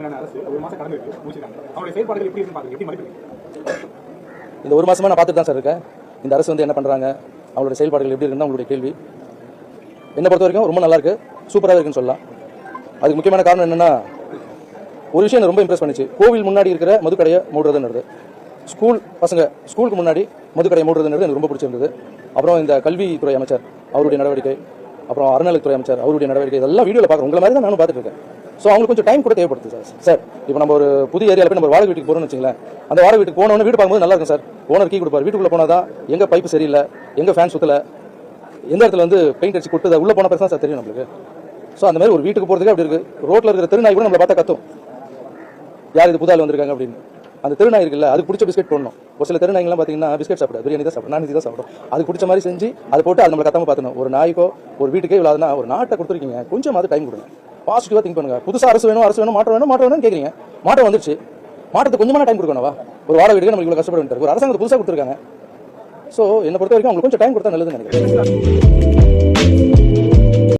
தலைமையிலான அரசு ஒரு மாசம் கடந்து இருக்கு முடிச்சிருக்காங்க. அவருடைய செயல்பாடுகள் எப்படி இருக்குன்னு பாருங்க, எப்படி மதிப்பீங்க? இந்த ஒரு மாசமா நான் பார்த்துட்டு தான் சார் இருக்கேன். இந்த அரசு வந்து என்ன பண்றாங்க, அவங்களுடைய செயல்பாடுகள் எப்படி இருக்குன்னு உங்களுடைய கேள்வி. என்னை பொறுத்த வரைக்கும் ரொம்ப நல்லா இருக்கு, சூப்பராக இருக்குன்னு சொல்லலாம். அதுக்கு முக்கியமான காரணம் என்னன்னா, ஒரு விஷயம் ரொம்ப இம்ப்ரெஸ் பண்ணிச்சு. கோவில் முன்னாடி இருக்கிற மதுக்கடையை மூடுறதுன்றது, ஸ்கூல் பசங்க ஸ்கூலுக்கு முன்னாடி மதுக்கடையை மூடுறதுன்றது எனக்கு ரொம்ப பிடிச்சிருந்தது. அப்புறம் இந்த கல்வித்துறை அமைச்சர் அவருடைய நடவடிக்கை, அப்புறம் அறநிலைத்துறை அமைச்சர் அவருடைய நடவடிக்கை, இதெல்லாம் வீடியோவில் பார்க்குறேன். உங்களை மாதிரி தான் நானும் பார்த்துட்டு இருக்கேன். ஸோ அவங்களுக்கு கொஞ்சம் டைம் கூட தேவைப்படுது சார். இப்போ நம்ம ஒரு புதிய ஏரியாவில் போய் நம்ம வாடகை வீட்டுக்கு போகிறோம்னு வச்சுங்களேன். அந்த வாடகை வீட்டுக்கு போனோன்னு வீடு பார்க்கும்போது நல்லா இருக்கும் சார். ஓனர் கீ கொடுப்பார். வீட்டுக்குள்ளே போனால் தான் எங்கே பைப்பு சரியில்லை, எங்கே ஃபேன் சுற்றலை, எந்த இடத்துல வந்து பெயிண்ட் அடிச்சு கொட்டுது, உள்ளே போன பிரச்சனை சார் தெரியும் நம்மளுக்கு. ஸோ அந்த மாதிரி ஒரு வீட்டுக்கு போகிறதுக்கு அப்படி இருக்குது. ரோட்டில் இருக்கிற திருநாய் கூட நம்மளை பார்த்தா கத்தும், யார் இது புதால் வந்திருக்காங்க அப்படின்னு. அந்த திருநாய் இருக்குல்ல, அதுக்கு பிடிச்ச பிஸ்கெட் போடணும். ஒரு சில திருநாய்கள்லாம் பார்த்தீங்கன்னா பிஸ்கெட் சாப்பிடும், பிரியாணி தான் சாப்பிடும், நான் தான் சாப்பிடும். அதுக்கு பிடிச்ச மாதிரி செஞ்சு அதை போட்டு அது நம்மளை கத்தாமல் பார்த்துணும். ஒரு நாய்க்கோ ஒரு வீட்டுக்கே இல்லாதுன்னா ஒரு நாட்டை கொடுத்துருக்கீங்க, கொஞ்சம் அது டைம் கொடுங்க, பாசிட்டிவாக திங்க் பண்ணுங்க. புதுசாக அரசு வேணும், மாற்றம் வேணும்னு கேட்குறீங்க. மாற்றம் வந்துருச்சு, மாற்றத்துக்கு கொஞ்சமான டைம் கொடுக்கணும்வா? ஒரு வாடகை வீட்டுக்கு நம்ம இவ்வளோ கஷ்டப்பட வேண்டியது. ஒரு அரசாங்கத்தை புதுசாக கொடுத்துருக்காங்க. ஸோ என்னை பொறுத்த வரைக்கும் அவங்களுக்கு கொஞ்சம் டைம் கொடுத்தா நல்லதுன்னு நினைக்கிறேன்.